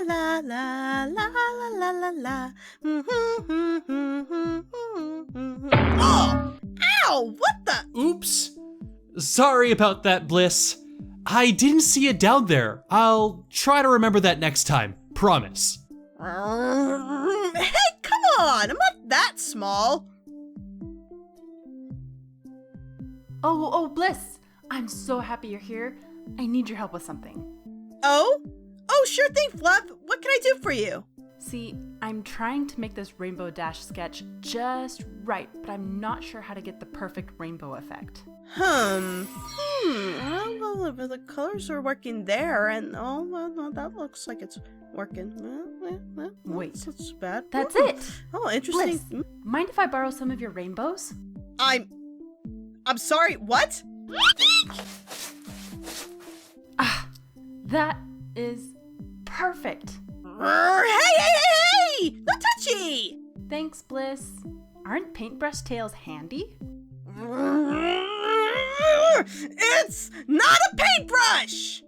la la la la la la la. Oh! Ow! What the? Oops. Sorry about that, Bliss. I didn't see it down there. I'll try to remember that next time. Promise. Hey, come on! I'm not that small. Oh, Bliss. I'm so happy you're here. I need your help with something. Oh? Oh, sure thing, Fluff. What can I do for you? See, I'm trying to make this Rainbow Dash sketch just right, but I'm not sure how to get the perfect rainbow effect. Well, the colors are working there, and no, that looks like it's working. Wait. That's bad. That's it! Oh, interesting. Bliss, mind if I borrow some of your rainbows? I'm sorry, what? That is perfect. Hey! No touchy! Thanks, Bliss. Aren't paintbrush tails handy? It's not a paintbrush!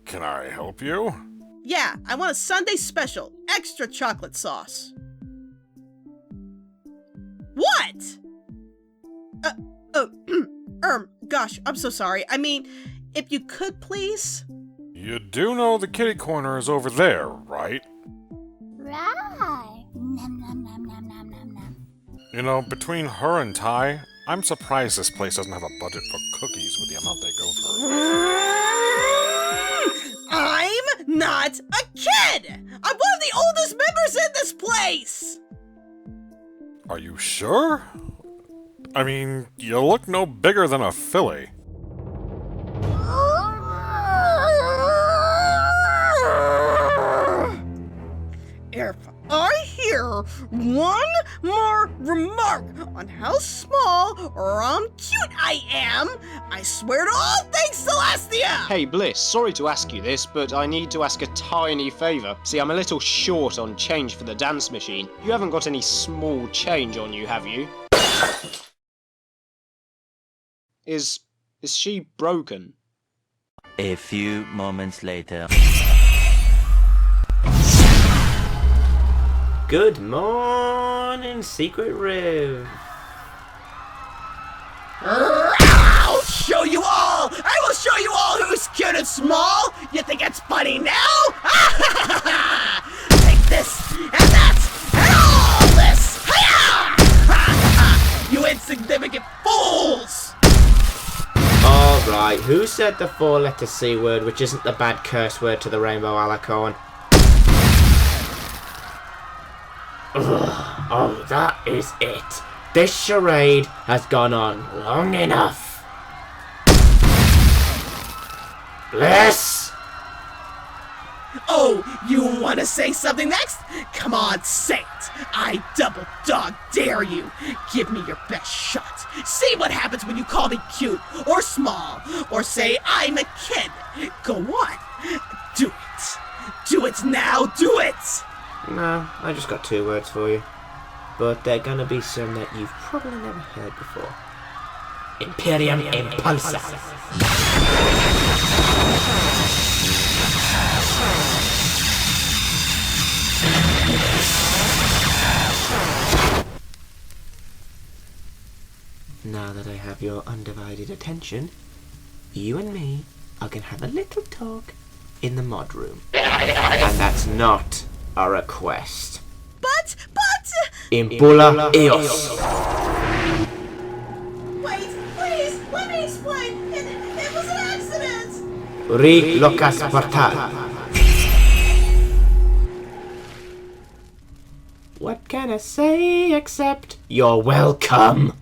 Can I help you? Yeah, I want a Sunday special, extra chocolate sauce. What? Gosh, I'm so sorry. I mean, if you could please. You do know the kitty corner is over there, right? Right. Nom nom nom nom nom nom nom. You know, between her and Ty, I'm surprised this place doesn't have a budget for cookies with the amount they go through. I'm not a kid! I'm one of the oldest members in this place! Are you sure? I mean, you look no bigger than a filly. If I hear one more remark on how small or cute I am, I swear to all things Celestia! Hey Bliss, sorry to ask you this, but I need to ask a tiny favour. See, I'm a little short on change for the dance machine. You haven't got any small change on you, have you? Is she broken? A few moments later. Good morning, Secret Room. I'll show you all! I will show you all who's cute and small! You think it's funny now? Take this, and that, and all this! Hiya! You insignificant fools! Alright, who said the four-letter C word, which isn't the bad curse word to the Rainbow Alicorn? Ugh, oh, that is it. This charade has gone on long enough. Bliss! Oh, you want to say something next? Come on, say it. I double dog dare you. Give me your best shot. See what happens when you call me cute or small or say I'm a kid. Go on. Do it. Do it now. Do it. No, I just got 2 words for you. But they're gonna be some that you've probably never heard before. Imperium Impulsa. Now that I have your undivided attention, you and me are gonna have a little talk in the mod room. And that's not a request. But... Impula Eos. Wait, please, let me explain. It was an accident. Re locas portal. What can I say except you're welcome?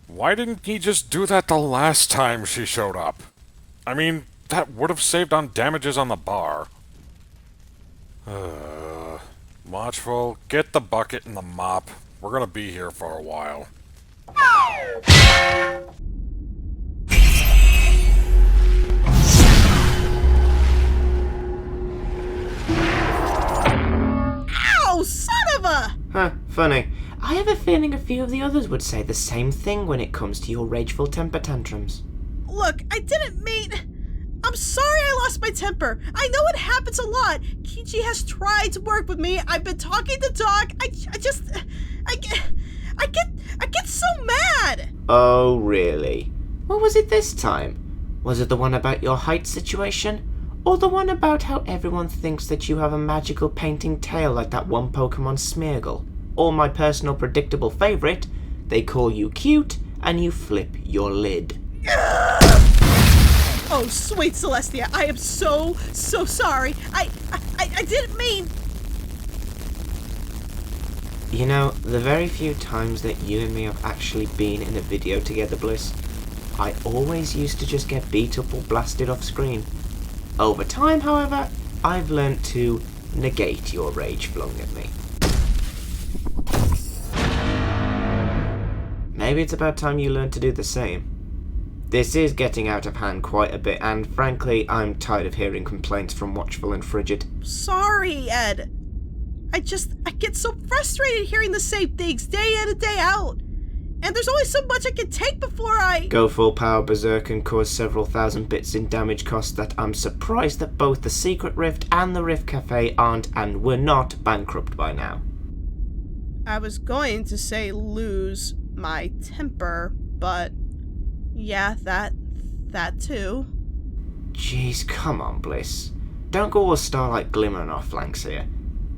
Why didn't he just do that the last time she showed up? I mean, that would have saved on damages on the bar. Watchful, get the bucket and the mop. We're gonna be here for a while. Ow, son of a... Huh, funny. I have a feeling a few of the others would say the same thing when it comes to your rageful temper tantrums. Look, I didn't mean... I'm sorry I lost my temper. I know it happens a lot. Kichi has tried to work with me. I've been talking to Doc. I get so mad. Oh, really? What was it this time? Was it the one about your height situation? Or the one about how everyone thinks that you have a magical painting tail like that one Pokemon Smeargle? Or my personal predictable favourite, they call you cute and you flip your lid. Oh, sweet Celestia, I am so sorry. I didn't mean... You know, the very few times that you and me have actually been in a video together, Bliss, I always used to just get beat up or blasted off screen. Over time, however, I've learnt to negate your rage flung at me. Maybe it's about time you learned to do the same. This is getting out of hand quite a bit, and frankly, I'm tired of hearing complaints from Watchful and Frigid. Sorry, Ed. I get so frustrated hearing the same things day in and day out. And there's only so much I can take before I... Go full power berserk and cause several thousand bits in damage costs that I'm surprised that both the Secret Rift and the Rift Cafe aren't and were not bankrupt by now. I was going to say lose my temper, but... yeah, that too. Jeez, come on, Bliss. Don't go all Starlight glimmering off flanks here.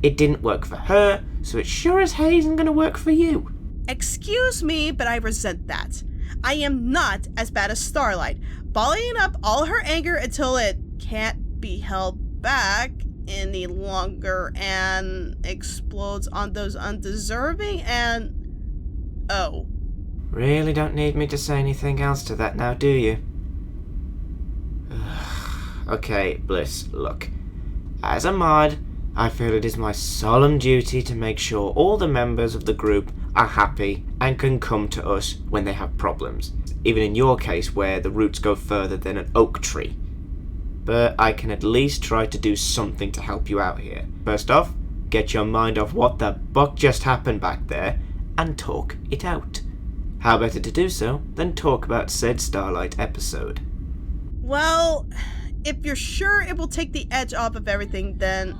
It didn't work for her, so it sure as hell isn't going to work for you. Excuse me, but I resent that. I am not as bad as Starlight, bottling up all her anger until it can't be held back any longer and explodes on those undeserving and... oh. Really don't need me to say anything else to that now, do you? Okay, Bliss, look. As a mod, I feel it is my solemn duty to make sure all the members of the group are happy and can come to us when they have problems. Even in your case where the roots go further than an oak tree. But I can at least try to do something to help you out here. First off, get your mind off what the buck just happened back there and talk it out. How better to do so than talk about said Starlight episode? Well, if you're sure it will take the edge off of everything, then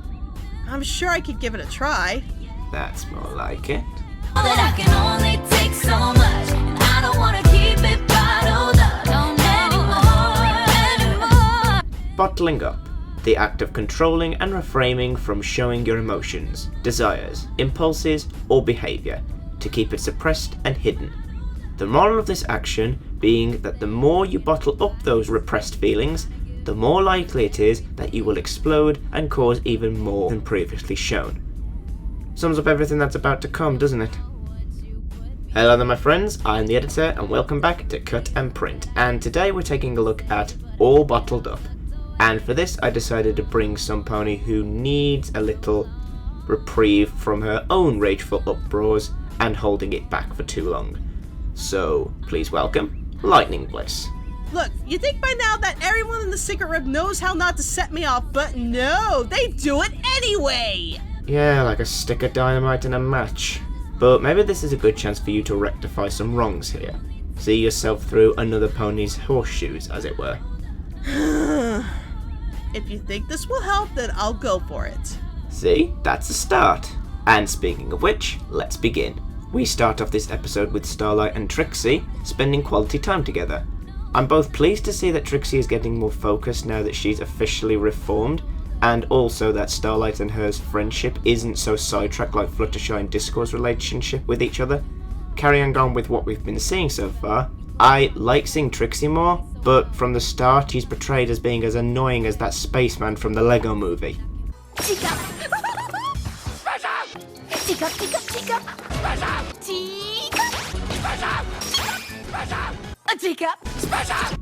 I'm sure I could give it a try. That's more like it. That I can only take so much, and I don't want to keep it bottled up anymore. Bottling up. The act of controlling and refraining from showing your emotions, desires, impulses, or behaviour, to keep it suppressed and hidden. The moral of this action being that the more you bottle up those repressed feelings, the more likely it is that you will explode and cause even more than previously shown. Sums up everything that's about to come, doesn't it? Hello there my friends, I'm the editor and welcome back to Cut and Print, and today we're taking a look at All Bottled Up. And for this I decided to bring some pony who needs a little reprieve from her own rageful uproars and holding it back for too long. So, please welcome, Lightning Bliss. Look, you think by now that everyone in the Secret Rift knows how not to set me off, but no, they do it anyway! Yeah, like a stick of dynamite in a match. But maybe this is a good chance for you to rectify some wrongs here. See yourself through another pony's horseshoes, as it were. If you think this will help, then I'll go for it. See, that's a start. And speaking of which, let's begin. We start off this episode with Starlight and Trixie spending quality time together. I'm both pleased to see that Trixie is getting more focused now that she's officially reformed, and also that Starlight and her's friendship isn't so sidetracked like Fluttershy and Discord's relationship with each other. Carrying on with what we've been seeing so far, I like seeing Trixie more, but from the start he's portrayed as being as annoying as that spaceman from the Lego movie.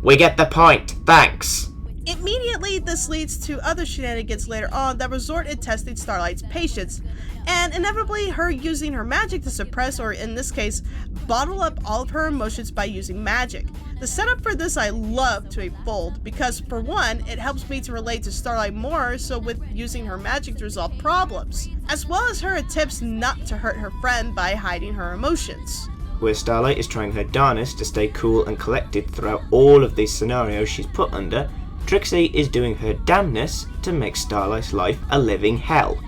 We get the point, thanks. Immediately, this leads to other shenanigans later on that resort in testing Starlight's patience, and inevitably her using her magic to suppress, or in this case, bottle up all of her emotions by using magic. The setup for this I love to a fold, because for one, it helps me to relate to Starlight more so with using her magic to resolve problems, as well as her attempts not to hurt her friend by hiding her emotions. Where Starlight is trying her darnest to stay cool and collected throughout all of these scenarios she's put under, Trixie is doing her damnness to make Starlight's life a living hell.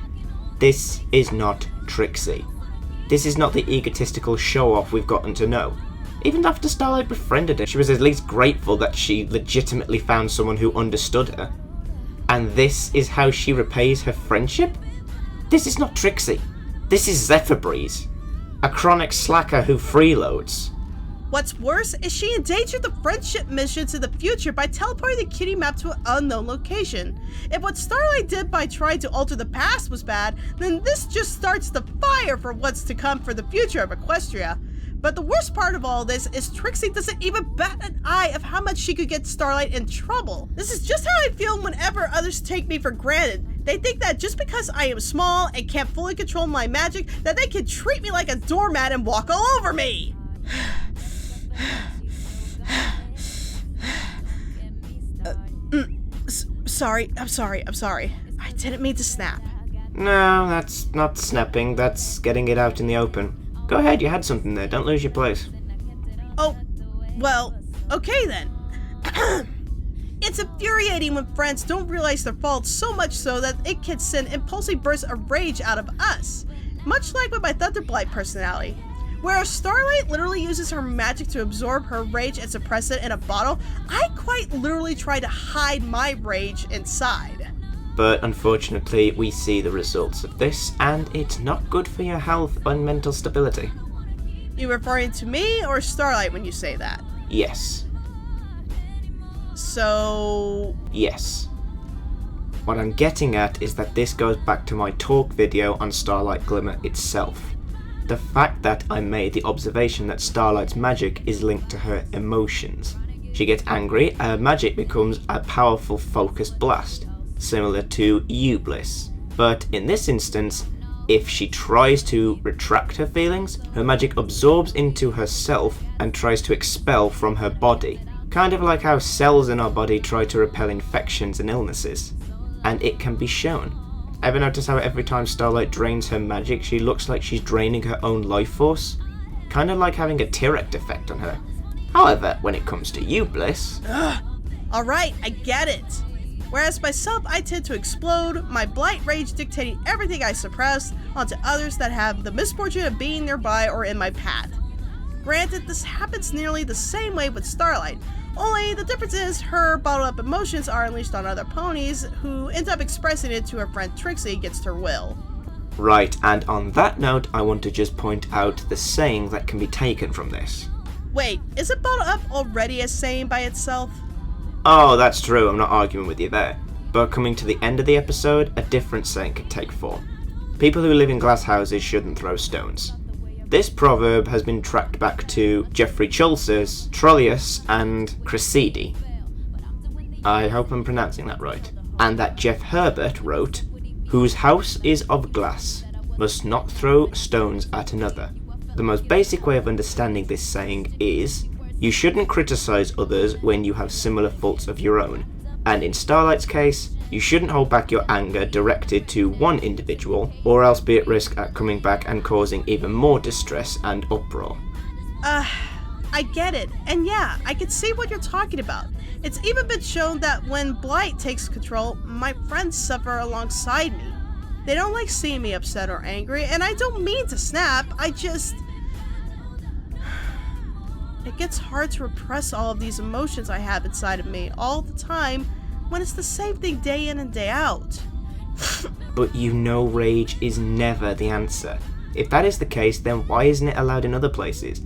This is not Trixie. This is not the egotistical show-off we've gotten to know. Even after Starlight befriended her, she was at least grateful that she legitimately found someone who understood her. And this is how she repays her friendship? This is not Trixie. This is Zephyrbrieze, a chronic slacker who freeloads. What's worse is she endangered the friendship missions in the future by teleporting the kitty map to an unknown location. If what Starlight did by trying to alter the past was bad, then this just starts the fire for what's to come for the future of Equestria. But the worst part of all this is Trixie doesn't even bat an eye of how much she could get Starlight in trouble. This is just how I feel whenever others take me for granted. They think that just because I am small and can't fully control my magic, that they can treat me like a doormat and walk all over me. I'm sorry. I didn't mean to snap. No, that's not snapping, that's getting it out in the open. Go ahead, you had something there, don't lose your place. Oh, well, okay then. It's infuriating when friends don't realize their faults so much so that it can send impulsive bursts of rage out of us. Much like with my Thunderblight personality. Whereas Starlight literally uses her magic to absorb her rage and suppress it in a bottle, I quite literally try to hide my rage inside. But unfortunately, we see the results of this, and it's not good for your health and mental stability. You referring to me or Starlight when you say that? Yes. So... Yes. What I'm getting at is that this goes back to my talk video on Starlight Glimmer itself. The fact that I made the observation that Starlight's magic is linked to her emotions. She gets angry, her magic becomes a powerful focused blast, similar to Bliss. But in this instance, if she tries to retract her feelings, her magic absorbs into herself and tries to expel from her body. Kind of like how cells in our body try to repel infections and illnesses. And it can be shown. Ever notice how every time Starlight drains her magic, she looks like she's draining her own life force? Kind of like having a T-Rex effect on her. However, when it comes to Bliss... Alright, I get it. Whereas myself, I tend to explode, my blight rage dictating everything I suppress onto others that have the misfortune of being nearby or in my path. Granted, this happens nearly the same way with Starlight, only the difference is her bottled up emotions are unleashed on other ponies who end up expressing it to her friend Trixie against her will. Right, and on that note, I want to just point out the saying that can be taken from this. Wait, isn't bottled up already a saying by itself? Oh, that's true, I'm not arguing with you there. But coming to the end of the episode, a different saying could take form. People who live in glass houses shouldn't throw stones. This proverb has been tracked back to Geoffrey Chaucer's Troilus and Cressidi. I hope I'm pronouncing that right. And that Jeff Herbert wrote, "Whose house is of glass must not throw stones at another." The most basic way of understanding this saying is, you shouldn't criticize others when you have similar faults of your own. And in Starlight's case, you shouldn't hold back your anger directed to one individual, or else be at risk at coming back and causing even more distress and uproar. I get it, and yeah, I can see what you're talking about. It's even been shown that when blight takes control, my friends suffer alongside me. They don't like seeing me upset or angry, and I don't mean to snap, It gets hard to repress all of these emotions I have inside of me all the time when it's the same thing day in and day out. But you know rage is never the answer. If that is the case, then why isn't it allowed in other places?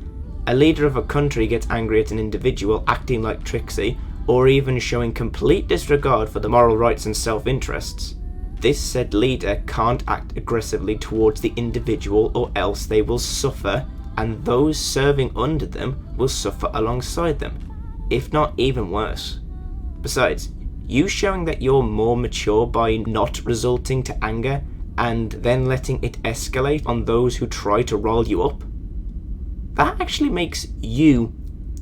A leader of a country gets angry at an individual acting like Trixie, or even showing complete disregard for the moral rights and self-interests. This said leader can't act aggressively towards the individual or else they will suffer, and those serving under them will suffer alongside them, if not even worse. Besides, you showing that you're more mature by not resorting to anger and then letting it escalate on those who try to roll you up, that actually makes you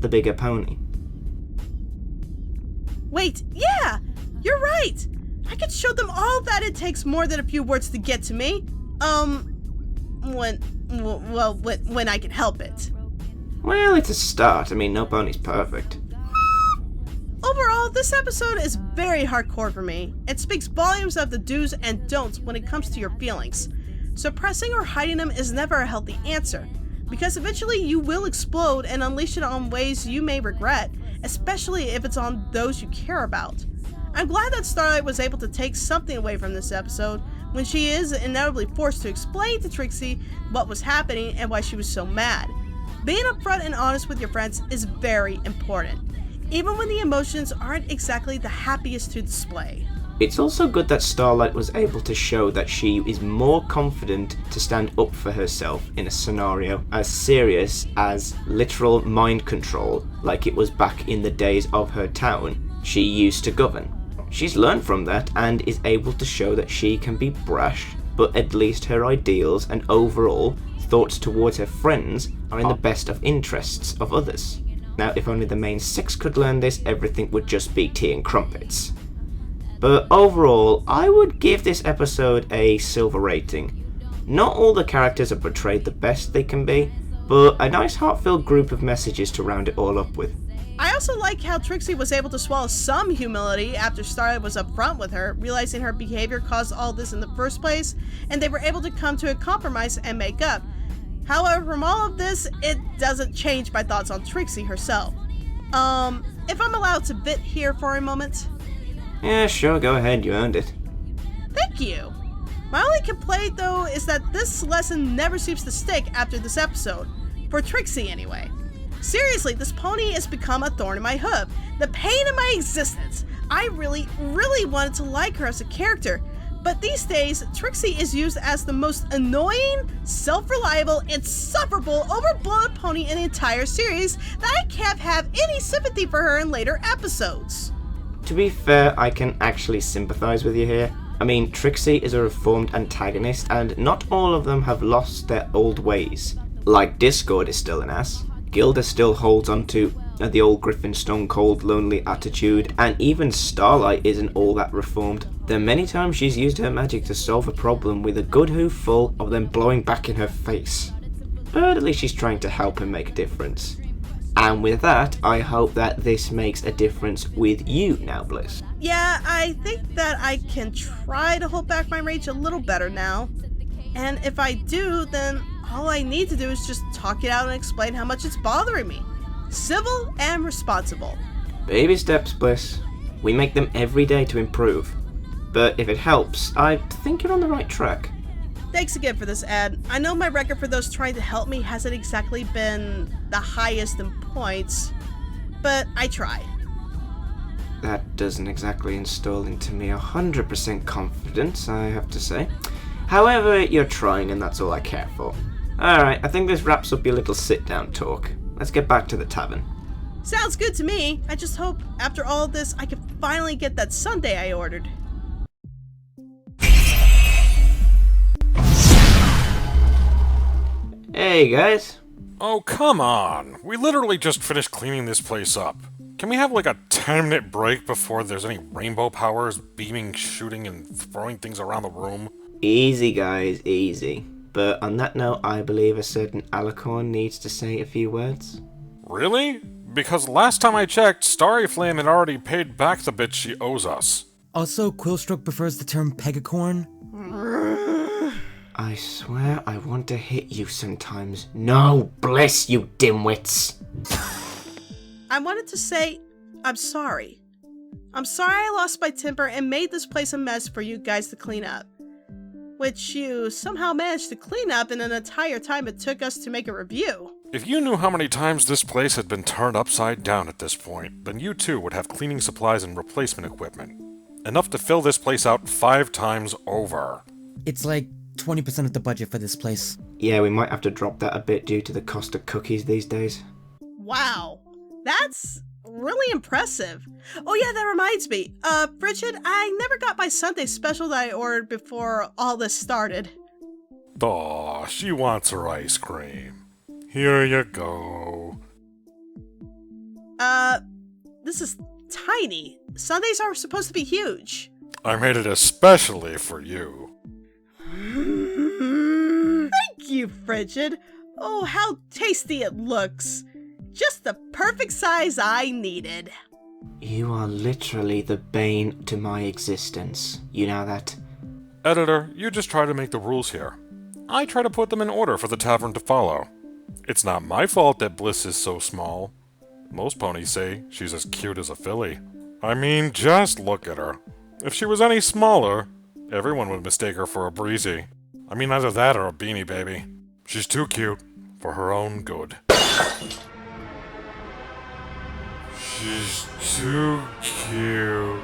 the bigger pony. Wait, yeah, you're right. I could show them all that it takes more than a few words to get to me. When I can help it. Well, it's a start. I mean, no pony's perfect. Overall, this episode is very hardcore for me. It speaks volumes of the do's and don'ts when it comes to your feelings. Suppressing or hiding them is never a healthy answer, because eventually you will explode and unleash it on ways you may regret, especially if it's on those you care about. I'm glad that Starlight was able to take something away from this episode when she is inevitably forced to explain to Trixie what was happening and why she was so mad. Being upfront and honest with your friends is very important, even when the emotions aren't exactly the happiest to display. It's also good that Starlight was able to show that she is more confident to stand up for herself in a scenario as serious as literal mind control, like it was back in the days of her town she used to govern. She's learned from that and is able to show that she can be brash, but at least her ideals and overall thoughts towards her friends are in the best of interests of others. Now, if only the main six could learn this, everything would just be tea and crumpets. But overall, I would give this episode a silver rating. Not all the characters are portrayed the best they can be, but a nice heartfelt group of messages to round it all up with. I also like how Trixie was able to swallow some humility after Starlight was upfront with her, realizing her behavior caused all this in the first place, and they were able to come to a compromise and make up. However, from all of this, it doesn't change my thoughts on Trixie herself. If I'm allowed to vith here for a moment. Yeah, sure, go ahead, you earned it. Thank you. My only complaint, though, is that this lesson never seems to stick after this episode. For Trixie, anyway. Seriously, this pony has become a thorn in my hoof. The pain in my existence. I really wanted to like her as a character. But these days, Trixie is used as the most annoying, self-reliable, insufferable, overblown pony in the entire series that I can't have any sympathy for her in later episodes. To be fair, I can actually sympathize with you here. I mean, Trixie is a reformed antagonist, and not all of them have lost their old ways. Like Discord is still an ass, Gilda still holds on to the old Griffin stone cold lonely attitude, and even Starlight isn't all that reformed. There are many times she's used her magic to solve a problem with a good hoof full of them blowing back in her face. But at least she's trying to help and make a difference. And with that, I hope that this makes a difference with you now, Bliss. Yeah, I think that I can try to hold back my rage a little better now. And if I do, then all I need to do is just talk it out and explain how much it's bothering me. Civil and responsible. Baby steps, Bliss. We make them every day to improve. But if it helps, I think you're on the right track. Thanks again for this ad. I know my record for those trying to help me hasn't exactly been the highest in points, but I tried. That doesn't exactly instill into me 100% confidence, I have to say. However, you're trying and that's all I care for. Alright, I think this wraps up your little sit-down talk. Let's get back to the tavern. Sounds good to me. I just hope after all of this I can finally get that sundae I ordered. Hey guys. Oh, come on. We literally just finished cleaning this place up. Can we have like a 10-minute break before there's any rainbow powers beaming, shooting, and throwing things around the room? Easy guys, easy. But on that note, I believe a certain Alicorn needs to say a few words. Really? Because last time I checked, Starry Flame had already paid back the bit she owes us. Also, Quillstroke prefers the term pegacorn. I swear I want to hit you sometimes. No, Bliss, you dimwits! I wanted to say, I'm sorry. I'm sorry I lost my temper and made this place a mess for you guys to clean up. Which you somehow managed to clean up in an entire time it took us to make a review. If you knew how many times this place had been turned upside down at this point, then you too would have cleaning supplies and replacement equipment. Enough to fill this place out 5 times over. It's like 20% of the budget for this place. Yeah, we might have to drop that a bit due to the cost of cookies these days. Wow, that's really impressive. Oh yeah, that reminds me. Bridget, I never got my Sunday special that I ordered before all this started. Aw, she wants her ice cream. Here you go. This is tiny. Sundays are supposed to be huge. I made it especially for you. Thank you, Frigid. Oh, how tasty it looks. Just the perfect size I needed. You are literally the bane to my existence. You know that? Editor, you just try to make the rules here. I try to put them in order for the tavern to follow. It's not my fault that Bliss is so small. Most ponies say she's as cute as a filly. I mean, just look at her. If she was any smaller, everyone would mistake her for a breezy. I mean, either that or a beanie baby. She's too cute for her own good. She's too cute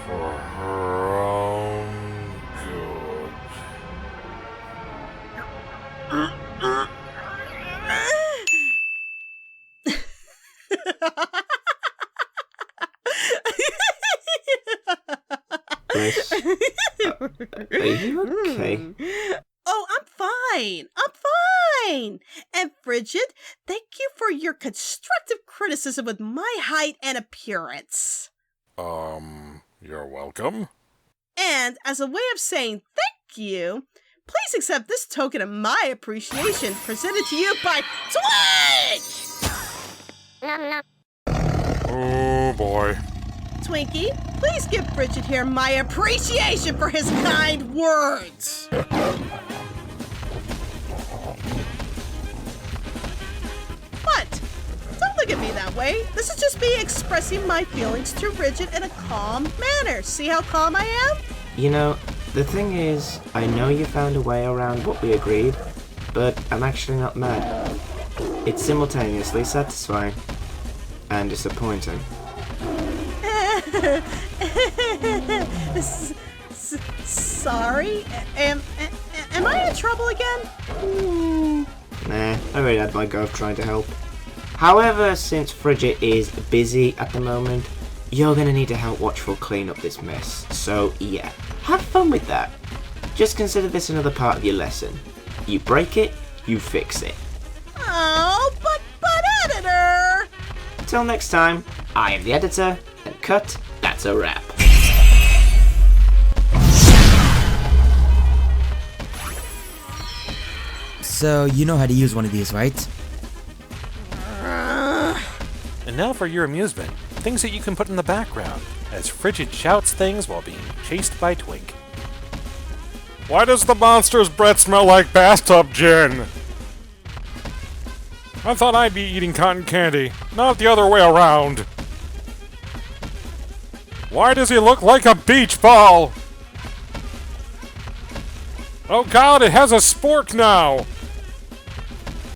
for her own good. Bliss, are you okay? Oh, I'm fine. And Frigid, thank you for your constructive criticism with my height and appearance. You're welcome. And as a way of saying thank you, please accept this token of my appreciation presented to you by Twink! Oh boy. Twinkie, please give Frigid here my appreciation for his kind words. What? Don't look at me that way. This is just me expressing my feelings to Frigid in a calm manner. See how calm I am? You know, the thing is, I know you found a way around what we agreed, but I'm actually not mad. It's simultaneously satisfying and disappointing. Sorry? Am I in trouble again? Nah, I already had my go of trying to help. However, since Frigid is busy at the moment, you're gonna need to help Watchful clean up this mess. So yeah, have fun with that. Just consider this another part of your lesson. You break it, you fix it. Oh, but editor! Till next time, I am the editor, and cut, that's a wrap. So, you know how to use one of these, right? And now for your amusement, things that you can put in the background, as Frigid shouts things while being chased by Twink. Why does the monster's breath smell like bathtub gin? I thought I'd be eating cotton candy, not the other way around. Why does he look like a beach ball? Oh god, it has a spork now!